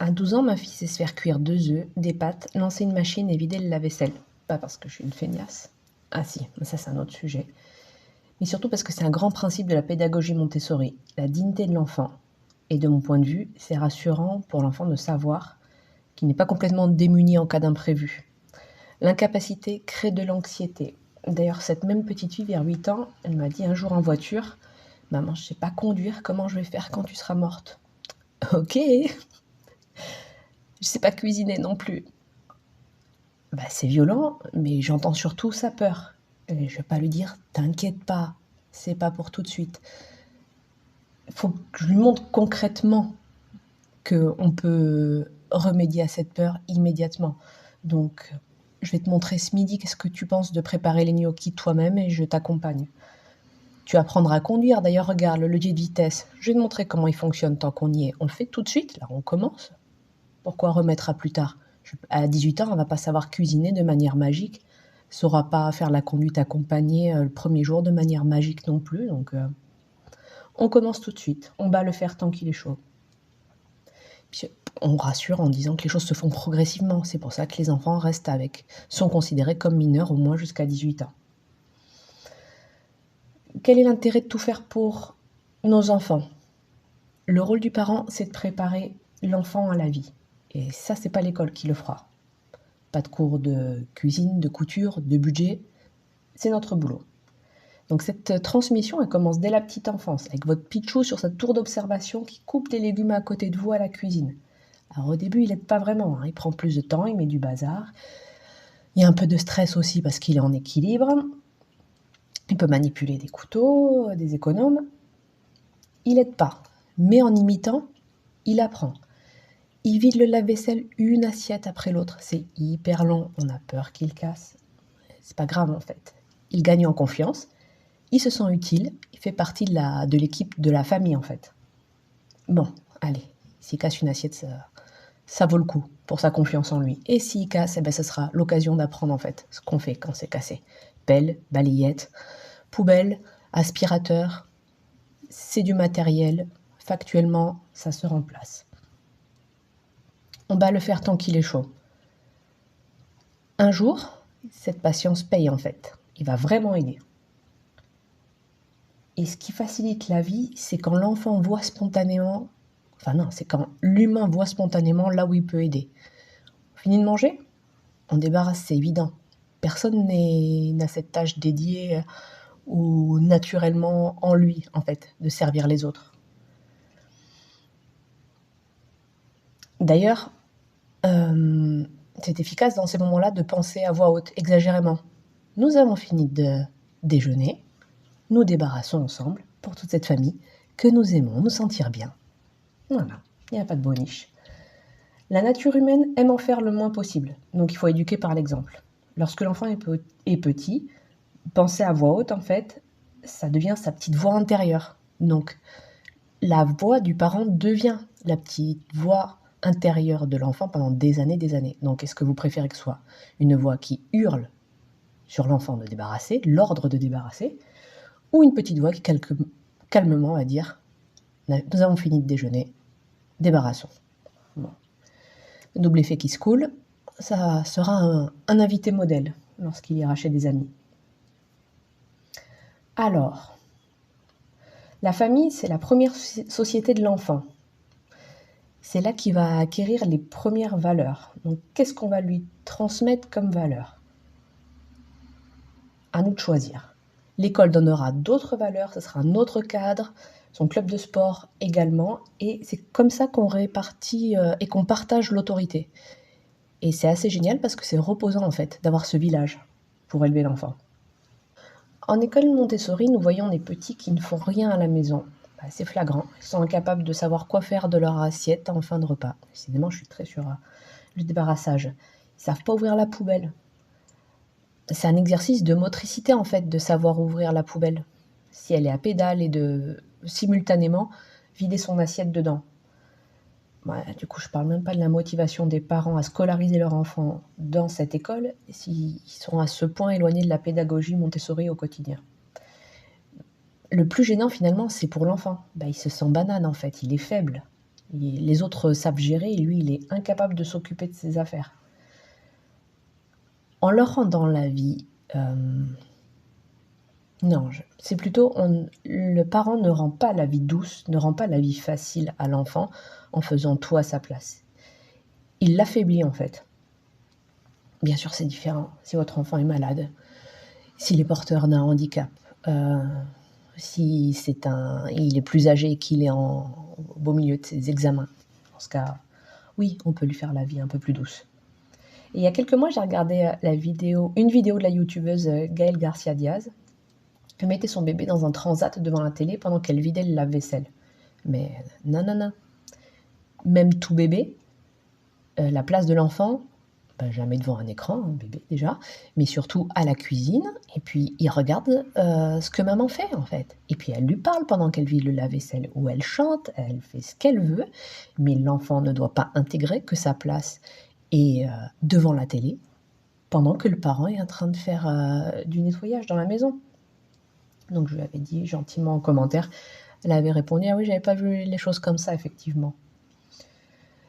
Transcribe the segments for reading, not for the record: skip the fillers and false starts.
À 12 ans, ma fille sait se faire cuire 2 œufs, des pâtes, lancer une machine et vider le lave-vaisselle. Pas parce que je suis une feignasse. Ah si, mais ça c'est un autre sujet. Mais surtout parce que c'est un grand principe de la pédagogie Montessori, la dignité de l'enfant. Et de mon point de vue, c'est rassurant pour l'enfant de savoir qu'il n'est pas complètement démuni en cas d'imprévu. L'incapacité crée de l'anxiété. D'ailleurs, cette même petite fille, vers 8 ans, elle m'a dit un jour en voiture: «Maman, je sais pas conduire, comment je vais faire quand tu seras morte?» Ok, je sais pas cuisiner non plus. Bah, c'est violent, mais j'entends surtout sa peur. Et je vais pas lui dire: «T'inquiète pas, c'est pas pour tout de suite». Il faut que je lui montre concrètement qu'on peut remédier à cette peur immédiatement. Donc, je vais te montrer ce midi qu'est-ce que tu penses de préparer les gnocchis toi-même et je t'accompagne. Tu apprendras à conduire, d'ailleurs regarde le levier de vitesse. Je vais te montrer comment il fonctionne tant qu'on y est. On le fait tout de suite, là on commence. Pourquoi remettre à plus tard? À 18 ans, on va pas savoir cuisiner de manière magique, saura pas faire la conduite accompagnée le premier jour de manière magique non plus. Donc, on commence tout de suite. On bat le fer tant qu'il est chaud. Puis, on rassure en disant que les choses se font progressivement. C'est pour ça que les enfants sont considérés comme mineurs au moins jusqu'à 18 ans. Quel est l'intérêt de tout faire pour nos enfants? Le rôle du parent, c'est de préparer l'enfant à la vie. Et ça, c'est pas l'école qui le fera. Pas de cours de cuisine, de couture, de budget. C'est notre boulot. Donc cette transmission, elle commence dès la petite enfance, avec votre pitchou sur sa tour d'observation qui coupe les légumes à côté de vous à la cuisine. Alors au début, il n'aide pas vraiment, il prend plus de temps, il met du bazar. Il y a un peu de stress aussi parce qu'il est en équilibre. Il peut manipuler des couteaux, des économes. Il n'aide pas, mais en imitant, il apprend. Il vide le lave-vaisselle une assiette après l'autre. C'est hyper long, on a peur qu'il casse. C'est pas grave en fait. Il gagne en confiance, il se sent utile, il fait partie de l'équipe, de la famille en fait. Bon, allez, s'il casse une assiette, ça vaut le coup pour sa confiance en lui. Et s'il casse, ce sera l'occasion d'apprendre en fait ce qu'on fait quand c'est cassé. Pelle, balayette, poubelle, aspirateur, c'est du matériel. Factuellement, ça se remplace. On va le faire tant qu'il est chaud. Un jour, cette patience paye en fait. Il va vraiment aider. Et ce qui facilite la vie, c'est quand l'enfant voit spontanément, c'est quand l'humain voit spontanément là où il peut aider. Fini de manger? On débarrasse, c'est évident. Personne n'a cette tâche dédiée ou naturellement en lui, en fait, de servir les autres. D'ailleurs, c'est efficace dans ces moments-là de penser à voix haute, exagérément. Nous avons fini de déjeuner, nous débarrassons ensemble, pour toute cette famille, que nous aimons nous sentir bien. Voilà, il n'y a pas de boniche. La nature humaine aime en faire le moins possible, donc il faut éduquer par l'exemple. Lorsque l'enfant est petit, penser à voix haute, en fait, ça devient sa petite voix intérieure. Donc, la voix du parent devient la petite voix intérieure de l'enfant pendant des années, des années. Donc, est-ce que vous préférez que ce soit une voix qui hurle sur l'enfant de débarrasser, l'ordre de débarrasser, ou une petite voix qui calmement va dire « Nous avons fini de déjeuner, débarrassons ». Bon. Le double effet qui se coule, ça sera un invité modèle lorsqu'il ira chez des amis. Alors, la famille, c'est la première société de l'enfant. C'est là qu'il va acquérir les premières valeurs. Donc, qu'est-ce qu'on va lui transmettre comme valeur? À nous de choisir. L'école donnera d'autres valeurs, ce sera un autre cadre, son club de sport également, et c'est comme ça qu'on répartit et qu'on partage l'autorité. Et c'est assez génial parce que c'est reposant en fait d'avoir ce village pour élever l'enfant. En école Montessori, nous voyons des petits qui ne font rien à la maison. C'est flagrant, ils sont incapables de savoir quoi faire de leur assiette en fin de repas. Décidément, je suis très sur le débarrassage. Ils ne savent pas ouvrir la poubelle. C'est un exercice de motricité en fait, de savoir ouvrir la poubelle. Si elle est à pédale et de simultanément vider son assiette dedans. Du coup, je parle même pas de la motivation des parents à scolariser leur enfant dans cette école s'ils sont à ce point éloignés de la pédagogie Montessori au quotidien. Le plus gênant finalement, c'est pour l'enfant. Il se sent banane en fait, il est faible. Les autres savent gérer et lui, il est incapable de s'occuper de ses affaires. En leur rendant la vie... non, c'est plutôt... le parent ne rend pas la vie douce, ne rend pas la vie facile à l'enfant en faisant tout à sa place. Il l'affaiblit en fait. Bien sûr, c'est différent. Si votre enfant est malade, s'il est porteur d'un handicap, si il est plus âgé, qu'il est au beau milieu de ses examens, dans ce cas, oui, on peut lui faire la vie un peu plus douce. Et il y a quelques mois, j'ai regardé une vidéo de la youtubeuse Gaëlle Garcia Diaz. Elle mettait son bébé dans un transat devant la télé pendant qu'elle vidait le lave-vaisselle. Mais non. Même tout bébé, la place de l'enfant, jamais devant un écran, un bébé déjà, mais surtout à la cuisine, et puis il regarde ce que maman fait en fait. Et puis elle lui parle pendant qu'elle vide le lave-vaisselle, ou elle chante, elle fait ce qu'elle veut, mais l'enfant ne doit pas intégrer que sa place est devant la télé, pendant que le parent est en train de faire du nettoyage dans la maison. Donc je lui avais dit gentiment en commentaire, elle avait répondu « Ah oui, j'avais pas vu les choses comme ça, effectivement ».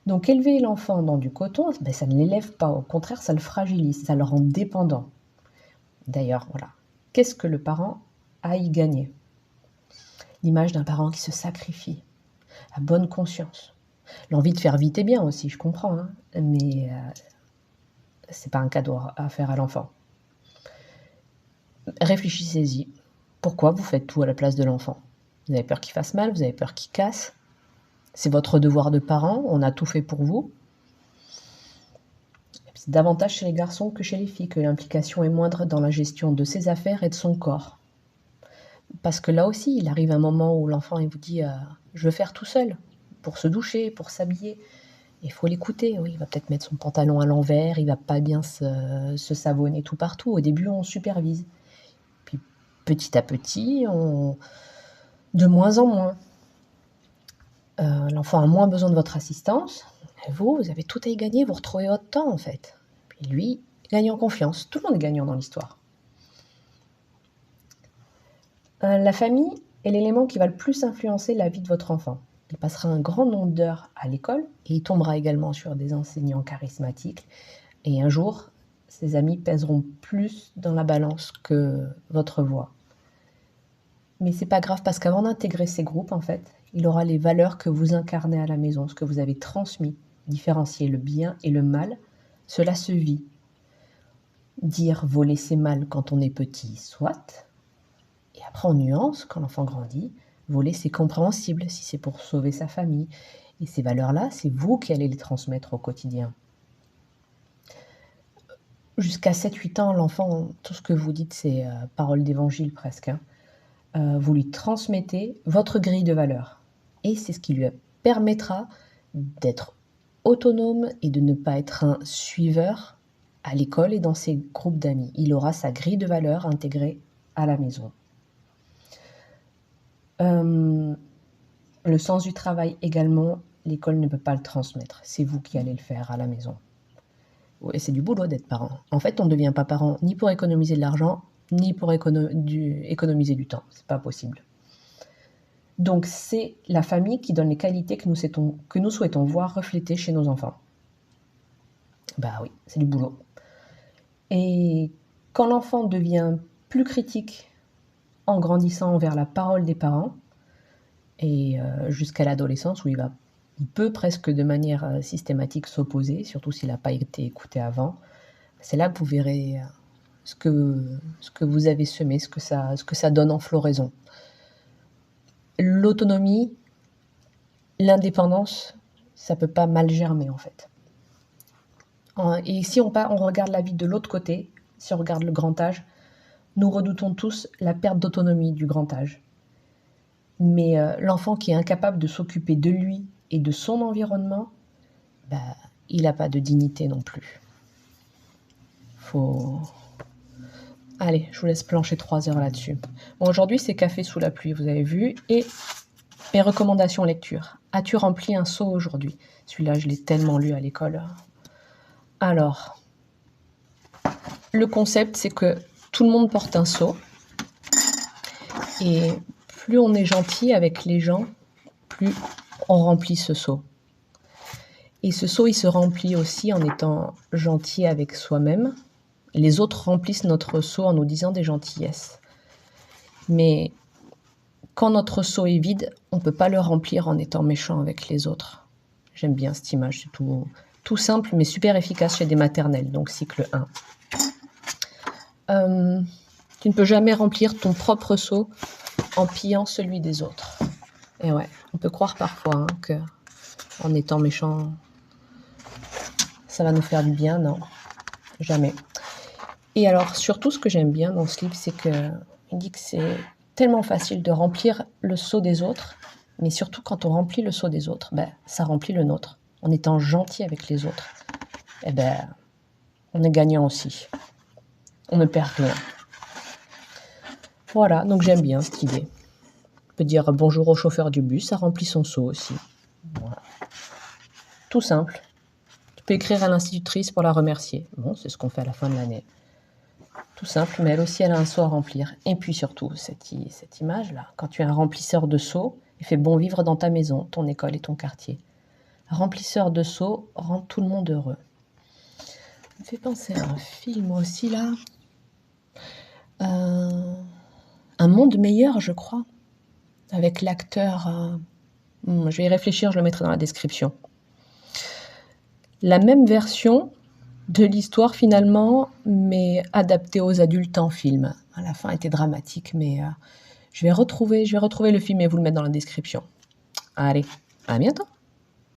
Donc élever l'enfant dans du coton, ça ne l'élève pas, au contraire, ça le fragilise, ça le rend dépendant. D'ailleurs, voilà, qu'est-ce que le parent a à y gagner? L'image d'un parent qui se sacrifie, à bonne conscience. L'envie de faire vite et bien aussi, je comprends, hein, mais c'est pas un cadeau à faire à l'enfant. Réfléchissez-y. Pourquoi vous faites tout à la place de l'enfant? Vous avez peur qu'il fasse mal, vous avez peur qu'il casse? C'est votre devoir de parent, on a tout fait pour vous. C'est davantage chez les garçons que chez les filles que l'implication est moindre dans la gestion de ses affaires et de son corps. Parce que là aussi, il arrive un moment où l'enfant il vous dit « je veux faire tout seul » pour se doucher, pour s'habiller. Il faut l'écouter, oui, il va peut-être mettre son pantalon à l'envers, il va pas bien se savonner tout partout. Au début, on supervise. Puis petit à petit, de moins en moins. L'enfant a moins besoin de votre assistance. Et vous avez tout à y gagner, vous retrouvez votre temps en fait. Puis lui, il gagne en confiance. Tout le monde est gagnant dans l'histoire. La famille est l'élément qui va le plus influencer la vie de votre enfant. Il passera un grand nombre d'heures à l'école et il tombera également sur des enseignants charismatiques. Et un jour, ses amis pèseront plus dans la balance que votre voix. Mais c'est pas grave parce qu'avant d'intégrer ces groupes, en fait, il aura les valeurs que vous incarnez à la maison, ce que vous avez transmis. Différencier le bien et le mal, cela se vit. Dire voler c'est mal quand on est petit, soit. Et après on nuance, quand l'enfant grandit, voler c'est compréhensible si c'est pour sauver sa famille. Et ces valeurs-là, c'est vous qui allez les transmettre au quotidien. Jusqu'à 7-8 ans, l'enfant, tout ce que vous dites, c'est parole d'évangile presque. Vous lui transmettez votre grille de valeurs. Et c'est ce qui lui permettra d'être autonome et de ne pas être un suiveur à l'école et dans ses groupes d'amis. Il aura sa grille de valeurs intégrée à la maison. Le sens du travail également, l'école ne peut pas le transmettre. C'est vous qui allez le faire à la maison. Et c'est du boulot d'être parent. En fait, on ne devient pas parent ni pour économiser de l'argent, ni pour économiser du temps. C'est pas possible. Donc c'est la famille qui donne les qualités que nous souhaitons voir reflétées chez nos enfants. Bah oui, c'est du boulot. Et quand l'enfant devient plus critique en grandissant envers la parole des parents, et jusqu'à l'adolescence où il peut presque de manière systématique s'opposer, surtout s'il n'a pas été écouté avant, c'est là que vous verrez ce que vous avez semé, ce que ça donne en floraison. L'autonomie, l'indépendance, ça peut pas mal germer en fait. Et si on regarde la vie de l'autre côté, si on regarde le grand âge, nous redoutons tous la perte d'autonomie du grand âge. Mais l'enfant qui est incapable de s'occuper de lui et de son environnement, il n'a pas de dignité non plus. Allez, je vous laisse plancher 3 heures là-dessus. Bon, aujourd'hui, c'est café sous la pluie, vous avez vu. Et mes recommandations lecture. As-tu rempli un seau aujourd'hui? Celui-là, je l'ai tellement lu à l'école. Alors, le concept, c'est que tout le monde porte un seau. Et plus on est gentil avec les gens, plus on remplit ce seau. Et ce seau, il se remplit aussi en étant gentil avec soi-même. Les autres remplissent notre seau en nous disant des gentillesses. Mais quand notre seau est vide, on ne peut pas le remplir en étant méchant avec les autres. J'aime bien cette image, c'est tout simple mais super efficace chez des maternelles, donc cycle 1. Tu ne peux jamais remplir ton propre seau en pillant celui des autres. Et ouais, on peut croire parfois que en étant méchant, ça va nous faire du bien. Non, jamais. Et alors, surtout, ce que j'aime bien dans ce livre, c'est qu'il dit que c'est tellement facile de remplir le seau des autres, mais surtout quand on remplit le seau des autres, ça remplit le nôtre. En étant gentil avec les autres, on est gagnant aussi. On ne perd rien. Voilà, donc j'aime bien cette idée. On peut dire bonjour au chauffeur du bus, ça remplit son seau aussi. Voilà. Tout simple. Tu peux écrire à l'institutrice pour la remercier. Bon, c'est ce qu'on fait à la fin de l'année. Tout simple, mais elle aussi, elle a un seau à remplir. Et puis surtout, cette image-là, quand tu es un remplisseur de seaux, il fait bon vivre dans ta maison, ton école et ton quartier. Remplisseur de seaux rend tout le monde heureux. Ça me fait penser à un film aussi, là. Un monde meilleur, je crois, avec l'acteur... je vais y réfléchir, je le mettrai dans la description. La même version de l'histoire finalement, mais adaptée aux adultes en film. À la fin était dramatique, mais je vais retrouver le film et vous le mettre dans la description. Allez, à bientôt!